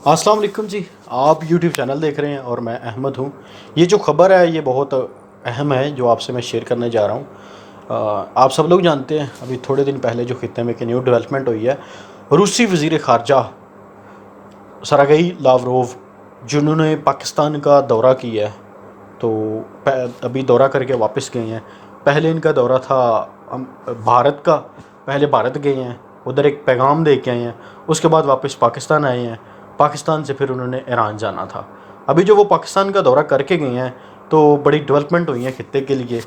السلام علیکم جی، آپ یوٹیوب چینل دیکھ رہے ہیں اور میں احمد ہوں۔ یہ جو خبر ہے یہ بہت اہم ہے جو آپ سے میں شیئر کرنے جا رہا ہوں۔ آپ سب لوگ جانتے ہیں ابھی تھوڑے دن پہلے جو خطے میں کہ نیو ڈیولپمنٹ ہوئی ہے، روسی وزیر خارجہ سرگئی لاوروف جنہوں نے پاکستان کا دورہ کیا ہے، تو ابھی دورہ کر کے واپس گئے ہیں۔ پہلے ان کا دورہ تھا بھارت کا، پہلے بھارت گئے ہیں، ادھر ایک پیغام دے کے آئے ہیں، اس کے بعد واپس پاکستان آئے ہیں۔ پاکستان سے پھر انہوں نے ایران جانا تھا۔ ابھی جو وہ پاکستان کا دورہ کر کے گئے ہیں تو بڑی ڈیولپمنٹ ہوئی ہیں خطے کے لیے،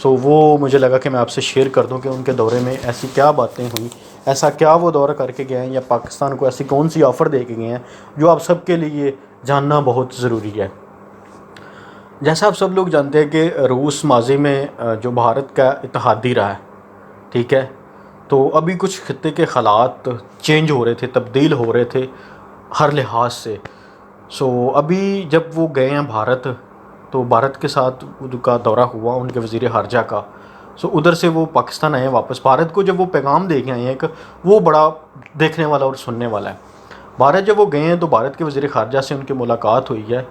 وہ مجھے لگا کہ میں آپ سے شیئر کر دوں کہ ان کے دورے میں ایسی کیا باتیں ہوئیں، ایسا کیا وہ دورہ کر کے گئے ہیں، یا پاکستان کو ایسی کون سی آفر دے کے گئے ہیں جو آپ سب کے لیے جاننا بہت ضروری ہے۔ جیسا آپ سب لوگ جانتے ہیں کہ روس ماضی میں جو بھارت کا اتحادی رہا ہے، ٹھیک ہے، تو ابھی کچھ خطے کے حالات چینج ہو رہے تھے، تبدیل ہو رہے تھے ہر لحاظ سے۔ ابھی جب وہ گئے ہیں بھارت، تو بھارت کے ساتھ ان کا دورہ ہوا ان کے وزیر خارجہ کا، ادھر سے وہ پاکستان آئے ہیں واپس۔ بھارت کو جب وہ پیغام دے کے آئے ہیں کہ وہ بڑا دیکھنے والا اور سننے والا ہے۔ بھارت جب وہ گئے ہیں تو بھارت کے وزیر خارجہ سے ان کی ملاقات ہوئی ہے،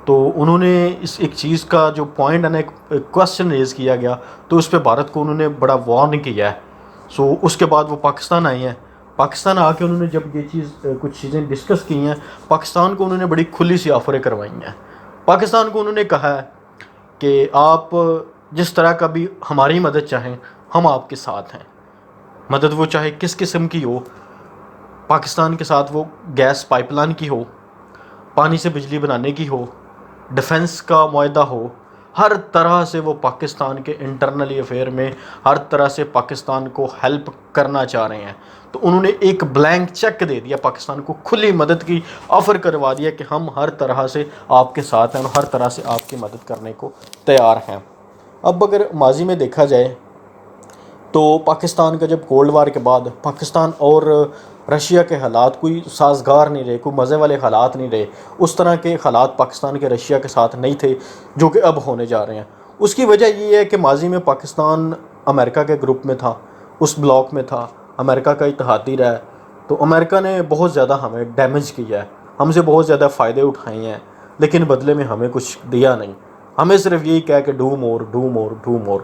تو انہوں نے اس ایک چیز کا جو پوائنٹ ہے نا، ایک کویسچن ریز کیا گیا، تو اس پہ بھارت کو انہوں نے بڑا وارن کیا ہے۔ اس کے بعد وہ پاکستان آئے ہیں۔ پاکستان آ کے انہوں نے جب یہ کچھ چیزیں ڈسکس کی ہیں، پاکستان کو انہوں نے بڑی کھلی سی آفریں کروائی ہیں۔ پاکستان کو انہوں نے کہا ہے کہ آپ جس طرح کا بھی ہماری مدد چاہیں، ہم آپ کے ساتھ ہیں۔ مدد وہ چاہے کس قسم کی ہو، پاکستان کے ساتھ وہ گیس پائپ لائن کی ہو، پانی سے بجلی بنانے کی ہو، ڈیفنس کا معاہدہ ہو، ہر طرح سے وہ پاکستان کے انٹرنل افیئر میں ہر طرح سے پاکستان کو ہیلپ کرنا چاہ رہے ہیں۔ تو انہوں نے ایک بلینک چیک دے دیا پاکستان کو، کھلی مدد کی آفر کروا دیا کہ ہم ہر طرح سے آپ کے ساتھ ہیں اور ہر طرح سے آپ کی مدد کرنے کو تیار ہیں۔ اب اگر ماضی میں دیکھا جائے تو پاکستان کا جب کولڈ وار کے بعد پاکستان اور رشیا کے حالات کوئی سازگار نہیں رہے، کوئی مزے والے حالات نہیں رہے، اس طرح کے حالات پاکستان کے رشیا کے ساتھ نہیں تھے جو کہ اب ہونے جا رہے ہیں۔ اس کی وجہ یہ ہے کہ ماضی میں پاکستان امریکہ کے گروپ میں تھا، اس بلاک میں تھا، امریکہ کا اتحادی رہا ہے، تو امریکہ نے بہت زیادہ ہمیں ڈیمیج کیا ہے، ہم سے بہت زیادہ فائدے اٹھائے ہیں، لیکن بدلے میں ہمیں کچھ دیا نہیں، ہمیں صرف یہی کہا کہ do more do more do more.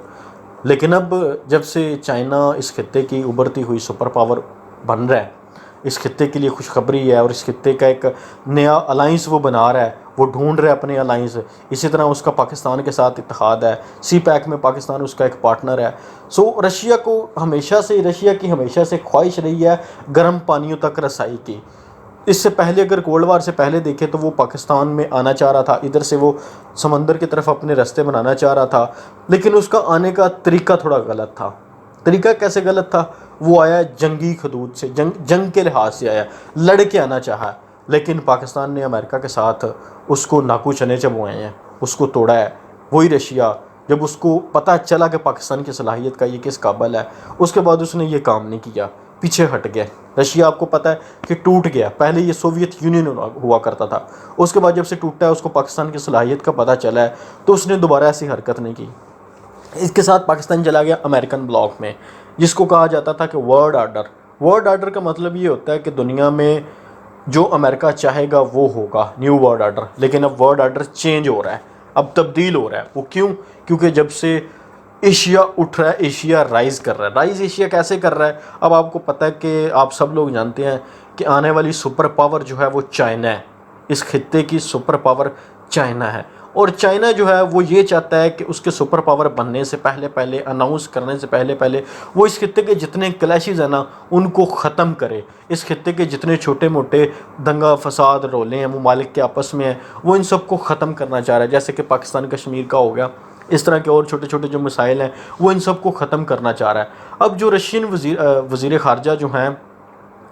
لیکن اب جب سے چائنا اس خطے کی ابھرتی ہوئی سپر پاور بن رہا ہے، اس خطے کے لیے خوشخبری ہے، اور اس خطے کا ایک نیا الائنس وہ بنا رہا ہے، وہ ڈھونڈ رہا ہے اپنے الائنس۔ اسی طرح اس کا پاکستان کے ساتھ اتحاد ہے، سی پیک میں پاکستان اس کا ایک پارٹنر ہے۔ رشیا کی ہمیشہ سے خواہش رہی ہے گرم پانیوں تک رسائی کی۔ اس سے پہلے اگر کولڈ وار سے پہلے دیکھیں تو وہ پاکستان میں آنا چاہ رہا تھا، ادھر سے وہ سمندر کی طرف اپنے راستے بنانا چاہ رہا تھا، لیکن اس کا آنے کا طریقہ تھوڑا غلط تھا۔ طریقہ کیسے غلط تھا؟ وہ آیا جنگی حدود سے، جنگ کے لحاظ سے آیا، لڑ کے آنا چاہا، لیکن پاکستان نے امریکہ کے ساتھ اس کو ناکو چنے چبوائے ہیں، اس کو توڑا ہے۔ وہی رشیا جب اس کو پتہ چلا کہ پاکستان کی صلاحیت کا یہ کس قابل ہے، اس کے بعد اس نے یہ کام نہیں کیا، پیچھے ہٹ گیا۔ رشیا آپ کو پتہ ہے کہ ٹوٹ گیا، پہلے یہ سوویت یونین ہوا کرتا تھا، اس کے بعد جب سے ٹوٹا ہے، اس کو پاکستان کی صلاحیت کا پتہ چلا ہے، تو اس نے دوبارہ ایسی حرکت نہیں کی۔ اس کے ساتھ پاکستان چلا گیا امریکن بلاک میں، جس کو کہا جاتا تھا کہ ورلڈ آرڈر۔ ورلڈ آرڈر کا مطلب یہ ہوتا ہے کہ دنیا میں جو امریکہ چاہے گا وہ ہوگا، نیو ورلڈ آرڈر۔ لیکن اب ورلڈ آرڈر چینج ہو رہا ہے، اب تبدیل ہو رہا ہے۔ وہ کیوں؟ کیونکہ جب سے ایشیا اٹھ رہا ہے، ایشیا رائز کر رہا ہے۔ رائز ایشیا کیسے کر رہا ہے؟ اب آپ کو پتہ ہے کہ آپ سب لوگ جانتے ہیں کہ آنے والی سپر پاور جو ہے وہ چائنا ہے، اس خطے کی سپر پاور چائنا ہے، اور چائنا جو ہے وہ یہ چاہتا ہے کہ اس کے سپر پاور بننے سے پہلے اناؤنس کرنے سے پہلے وہ اس خطے کے جتنے کلیشز ہیں نا ان کو ختم کرے۔ اس خطے کے جتنے چھوٹے موٹے دنگا فساد رولے ہیں ممالک کے آپس میں ہیں، وہ ان سب کو ختم کرنا چاہ رہا ہے، جیسے کہ پاکستان کشمیر کا ہو گیا، اس طرح کے اور چھوٹے چھوٹے جو مسائل ہیں وہ ان سب کو ختم کرنا چاہ رہا ہے۔ اب جو رشین وزیر خارجہ جو ہیں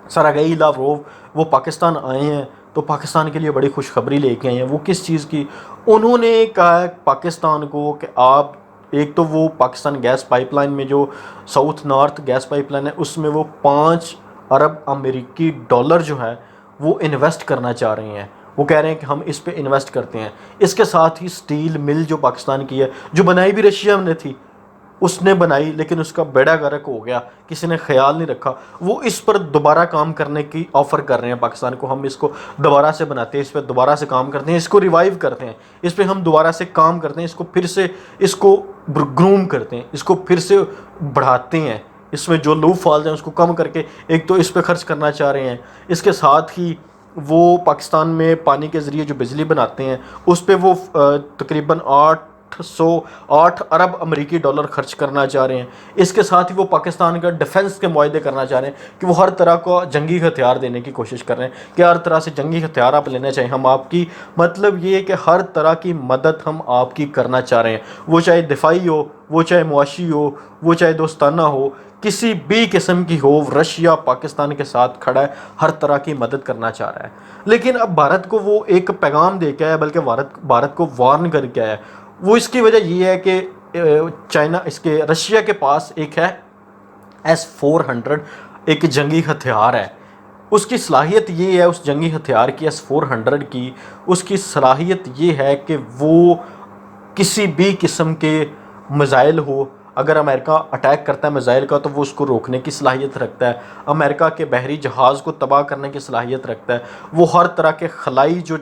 سرگئی لاوروف، وہ پاکستان آئے ہیں، تو پاکستان کے لیے بڑی خوشخبری لے کے آئے ہیں۔ وہ کس چیز کی؟ انہوں نے کہا پاکستان کو کہ آپ ایک تو وہ پاکستان گیس پائپ لائن میں جو south north gas pipeline ہے، اس میں وہ 5 ارب امریکی ڈالر جو ہے وہ انویسٹ کرنا چاہ رہے ہیں۔ وہ کہہ رہے ہیں کہ ہم اس پہ انویسٹ کرتے ہیں۔ اس کے ساتھ ہی سٹیل مل جو پاکستان کی ہے، جو بنائی بھی رشیا نے تھی، اس نے بنائی لیکن اس کا بیڑا غرق ہو گیا، کسی نے خیال نہیں رکھا. وہ اس پر دوبارہ کام کرنے کی آفر کر رہے ہیں پاکستان کو، ہم اس کو دوبارہ سے بناتے ہیں، اس پہ دوبارہ سے کام کرتے ہیں، اس کو ریوائیو کرتے ہیں، اس پہ ہم دوبارہ سے کام کرتے ہیں، اس کو پھر سے اس کو گروم کرتے ہیں، اس کو پھر سے بڑھاتے ہیں، اس میں جو لوپ فالز ہیں اس کو کم کر کے ایک تو اس پہ خرچ کرنا چاہ رہے ہیں. اس کے ساتھ ہی وہ پاکستان میں پانی کے ذریعے جو بجلی بناتے ہیں اس پہ وہ تقریباً 8 ارب امریکی ڈالر خرچ کرنا چاہ رہے ہیں. اس کے ساتھ ہی وہ پاکستان کا ڈیفنس کے معاہدے کرنا چاہ رہے ہیں کہ وہ ہر طرح کا جنگی ہتھیار دینے کی کوشش کر رہے ہیں کہ ہر طرح سے جنگی ہتھیار آپ لینا چاہیے ہم آپ کی، مطلب یہ ہے کہ ہر طرح کی مدد ہم آپ کی کرنا چاہ رہے ہیں، وہ چاہے دفاعی ہو، وہ چاہے معاشی ہو، وہ چاہے دوستانہ ہو، کسی بھی قسم کی ہو. رشیا پاکستان کے ساتھ کھڑا ہے، ہر طرح کی مدد کرنا چاہ رہا ہے. لیکن اب بھارت کو وہ ایک پیغام دے کے آیا، بلکہ بھارت کو وارن کر کے آیا. وہ اس کی وجہ یہ ہے کہ رشیا کے پاس ایک ہے S-400، ایک جنگی ہتھیار ہے. اس کی صلاحیت یہ ہے، اس جنگی ہتھیار کی S-400 کی اس کی صلاحیت یہ ہے کہ وہ کسی بھی قسم کے میزائل ہو، اگر امریکہ اٹیک کرتا ہے میزائل کا تو وہ اس کو روکنے کی صلاحیت رکھتا ہے، امریکہ کے بحری جہاز کو تباہ کرنے کی صلاحیت رکھتا ہے، وہ ہر طرح کے خلائی جو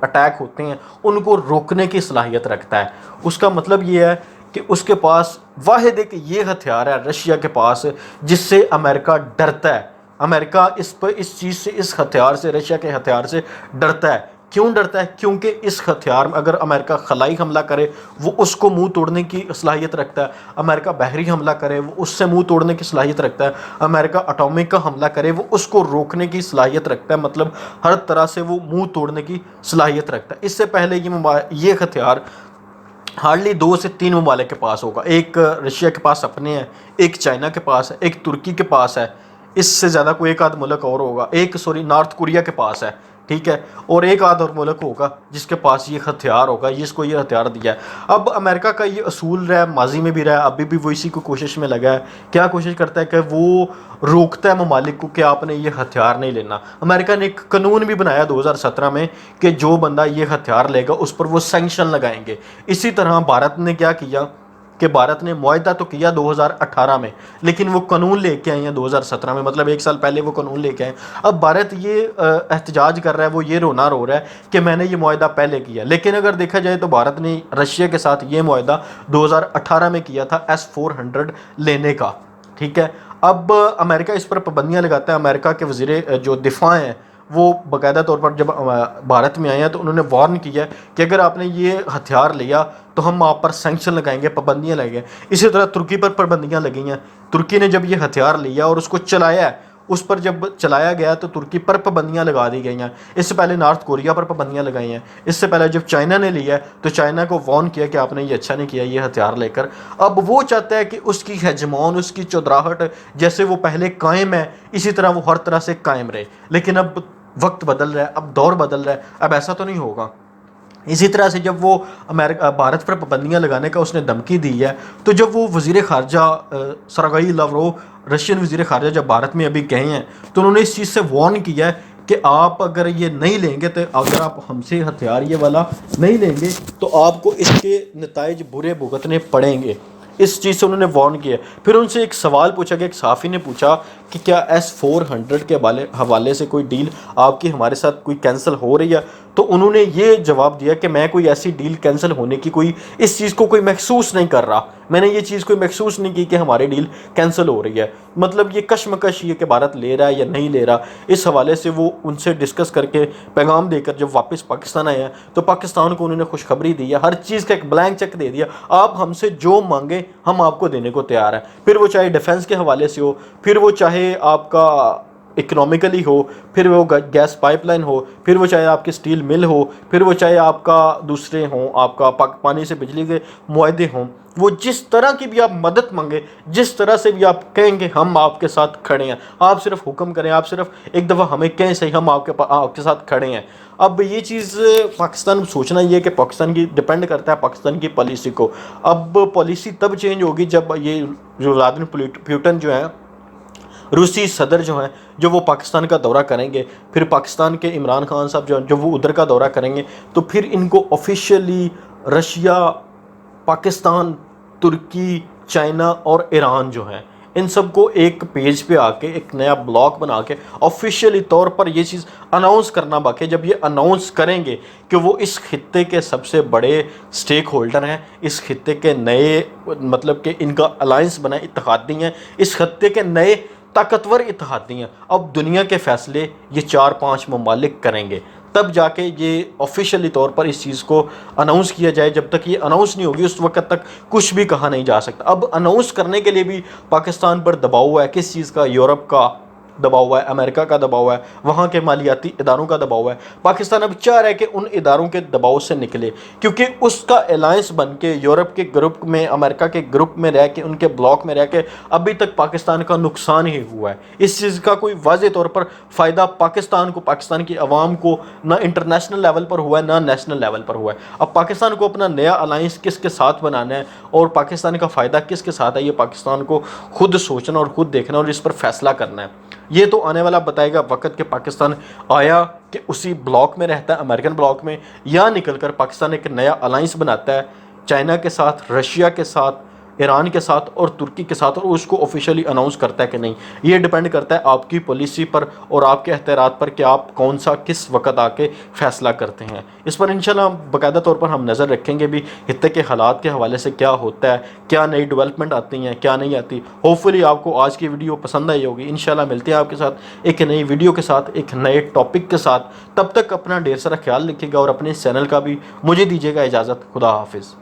اٹیک ہوتے ہیں ان کو روکنے کی صلاحیت رکھتا ہے. اس کا مطلب یہ ہے کہ اس کے پاس واحد ایک یہ ہتھیار ہے رشیا کے پاس جس سے امریکہ ڈرتا ہے. امریکہ اس چیز سے، اس ہتھیار سے، رشیا کے ہتھیار سے ڈرتا ہے. کیوں ڈرتا ہے؟ کیونکہ اس ہتھیار میں اگر امریکہ خلائی حملہ کرے وہ اس کو منہ توڑنے کی صلاحیت رکھتا ہے، امریکہ بحری حملہ کرے وہ اس سے منہ توڑنے کی صلاحیت رکھتا ہے، امریکہ اٹامک کا حملہ کرے وہ اس کو روکنے کی صلاحیت رکھتا ہے، مطلب ہر طرح سے وہ منہ توڑنے کی صلاحیت رکھتا ہے. اس سے پہلے یہ ہتھیار ہارڈلی 2 سے 3 ممالک کے پاس ہوگا. ایک رشیا کے پاس اپنے ہیں، ایک چائنا کے پاس ہے، ایک ترکی کے پاس ہے، اس سے زیادہ کوئی ایک آدھ ملک اور ہوگا، ایک نارتھ کوریا کے پاس ہے، ٹھیک ہے، اور ایک آدھ اور ملک ہوگا جس کے پاس یہ ہتھیار ہوگا، جس کو یہ ہتھیار دیا ہے. اب امریکہ کا یہ اصول رہا ہے، ماضی میں بھی رہا ہے، ابھی بھی وہ اسی کو کوشش میں لگا ہے. کیا کوشش کرتا ہے کہ وہ روکتا ہے ممالک کو کہ آپ نے یہ ہتھیار نہیں لینا. امریکہ نے ایک قانون بھی بنایا 2017 میں کہ جو بندہ یہ ہتھیار لے گا اس پر وہ سینکشن لگائیں گے. اسی طرح بھارت نے کیا کیا کہ بھارت نے معاہدہ تو کیا 2018 میں، لیکن وہ قانون لے کے آئے ہیں 2017 میں، مطلب 1 سال پہلے وہ قانون لے کے آئے. اب بھارت یہ احتجاج کر رہا ہے، وہ یہ رو رہا ہے کہ میں نے یہ معاہدہ پہلے کیا. لیکن اگر دیکھا جائے تو بھارت نے رشیا کے ساتھ یہ معاہدہ 2018 میں کیا تھا S-400 لینے کا، ٹھیک ہے. اب امریکہ اس پر پابندیاں لگاتا ہے. امریکہ کے وزیر جو دفاع ہیں وہ باقاعدہ طور پر جب بھارت میں آئے ہیں تو انہوں نے وارن کیا کہ اگر آپ نے یہ ہتھیار لیا تو ہم آپ پر سینکشن لگائیں گے، پابندیاں لگیں گے. اسی طرح ترکی پر پابندیاں لگی ہیں. ترکی نے جب یہ ہتھیار لیا اور اس کو چلایا ہے، اس پر جب چلایا گیا تو ترکی پر پابندیاں لگا دی گئی ہیں. اس سے پہلے نارتھ کوریا پر پابندیاں لگائی ہیں. اس سے پہلے جب چائنا نے لیا ہے تو چائنا کو وارن کیا کہ آپ نے یہ اچھا نہیں کیا یہ ہتھیار لے کر. اب وہ چاہتا ہے کہ اس کی ہیجمون، اس کی چودراہٹ جیسے وہ پہلے قائم ہے اسی طرح وہ ہر طرح سے قائم رہے. لیکن اب وقت بدل رہا ہے، اب دور بدل رہا ہے، اب ایسا تو نہیں ہوگا. اسی طرح سے جب وہ بھارت پر پابندیاں لگانے کا اس نے دھمکی دی ہے تو جب وہ وزیر خارجہ سرگئی لاوروو، رشین وزیر خارجہ جب بھارت میں ابھی گئے ہیں تو انہوں نے اس چیز سے وارن کیا ہے کہ آپ اگر یہ نہیں لیں گے، تو اگر آپ ہم سے ہتھیار یہ والا نہیں لیں گے تو آپ کو اس کے نتائج برے بھگتنے پڑیں گے. اس چیز سے انہوں نے وارن کیا. پھر ان سے ایک سوال پوچھا گیا، ایک صحافی نے پوچھا کہ کیا S-400 کے حوالے سے کوئی ڈیل آپ کی ہمارے ساتھ کوئی کینسل ہو رہی ہے؟ تو انہوں نے یہ جواب دیا کہ میں کوئی ایسی ڈیل کینسل ہونے کی اس چیز کو کوئی محسوس نہیں کر رہا. میں نے یہ چیز کوئی محسوس نہیں کی کہ ہماری ڈیل کینسل ہو رہی ہے. مطلب یہ کشمکش یہ کہ بھارت لے رہا ہے یا نہیں لے رہا، اس حوالے سے وہ ان سے ڈسکس کر کے پیغام دے کر جب واپس پاکستان آئے ہیں تو پاکستان کو انہوں نے خوشخبری دی ہے، ہر چیز کا ایک بلینک چیک دے دیا. آپ ہم سے جو مانگیں ہم آپ کو دینے کو تیار ہیں. پھر وہ چاہے ڈیفنس کے حوالے سے ہو، پھر وہ چاہے آپ کا اکنامیکلی ہو، پھر وہ گیس پائپ لائن ہو، پھر وہ چاہے آپ کی سٹیل مل ہو، پھر وہ چاہے آپ کا دوسرے ہوں، آپ کا پانی سے بجلی کے معاہدے ہوں. وہ جس طرح کی بھی آپ مدد مانگے، جس طرح سے بھی آپ کہیں گے ہم آپ کے ساتھ کھڑے ہیں. آپ صرف حکم کریں، آپ صرف ایک دفعہ ہمیں کہیں صحیح، ہم آپ کے ساتھ کھڑے ہیں. اب یہ چیز پاکستان سوچنا یہ ہے کہ پاکستان کی ڈیپینڈ کرتا ہے پاکستان کی پالیسی کو. اب پالیسی تب چینج ہوگی جب یہ جو ولادیمیر پوٹن جو ہیں، روسی صدر جو ہیں، جو وہ پاکستان کا دورہ کریں گے، پھر پاکستان کے عمران خان صاحب جو وہ ادھر کا دورہ کریں گے تو پھر ان کو آفیشیلی رشیا، پاکستان، ترکی چائنا اور ایران جو ہیں ان سب کو ایک پیج پہ آ کے ایک نیا بلاگ بنا کے آفیشیلی طور پر یہ چیز اناؤنس کرنا، باقی جب یہ اناؤنس کریں گے کہ وہ اس خطے کے سب سے بڑے سٹیک ہولڈر ہیں، اس خطے کے نئے مطلب کہ ان کا الائنس بنا اتحادی ہیں، اس خطے کے نئے طاقتور اتحادی ہیں، اب دنیا کے فیصلے یہ 4-5 ممالک کریں گے، تب جا کے یہ آفیشیلی طور پر اس چیز کو اناؤنس کیا جائے۔ جب تک یہ اناؤنس نہیں ہوگی اس وقت تک کچھ بھی کہا نہیں جا سکتا۔ اب اناؤنس کرنے کے لیے بھی پاکستان پر دباؤ ہوا ہے، کس چیز کا؟ یورپ کا دباؤ ہوا ہے، امریکہ کا دباؤ ہے، وہاں کے مالیاتی اداروں کا دباؤ ہے۔ پاکستان اب چاہ رہا ہے کہ ان اداروں کے دباؤ سے نکلے، کیونکہ اس کا الائنس بن کے یورپ کے گروپ میں، امریکہ کے گروپ میں رہ کے، ان کے بلاک میں رہ کے ابھی تک پاکستان کا نقصان ہی ہوا ہے۔ اس چیز کا کوئی واضح طور پر فائدہ پاکستان کو، پاکستان کی عوام کو نہ انٹرنیشنل لیول پر ہوا ہے نہ نیشنل لیول پر ہوا ہے۔ اب پاکستان کو اپنا نیا الائنس کس کے ساتھ بنانا ہے اور پاکستان کا فائدہ کس کے ساتھ ہے، یہ پاکستان کو خود سوچنا اور خود دیکھنا اور اس پر فیصلہ کرنا ہے۔ یہ تو آنے والا بتائے گا وقت کہ پاکستان آیا کہ اسی بلاک میں رہتا ہے، امریکن بلاک میں، یا نکل کر پاکستان ایک نیا الائنس بناتا ہے چائنا کے ساتھ، رشیا کے ساتھ، ایران کے ساتھ اور ترکی کے ساتھ، اور اس کو آفیشیلی اناؤنس کرتا ہے کہ نہیں۔ یہ ڈیپینڈ کرتا ہے آپ کی پالیسی پر اور آپ کے اختیارات پر کہ آپ کون سا کس وقت آ کے فیصلہ کرتے ہیں۔ اس پر انشاءاللہ باقاعدہ طور پر ہم نظر رکھیں گے بھی خطے کے حالات کے حوالے سے کیا ہوتا ہے، کیا نئی ڈیولپمنٹ آتی ہیں، کیا نہیں آتی۔ ہوپ فلی آپ کو آج کی ویڈیو پسند آئی ہوگی۔ انشاءاللہ ملتے ہیں آپ کے ساتھ ایک نئی ویڈیو کے ساتھ، ایک نئے ٹاپک کے ساتھ۔ تب تک اپنا ڈھیر سارا خیال رکھیے گا اور اپنے چینل کا بھی مجھے دیجیے گا اجازت۔ خدا حافظ۔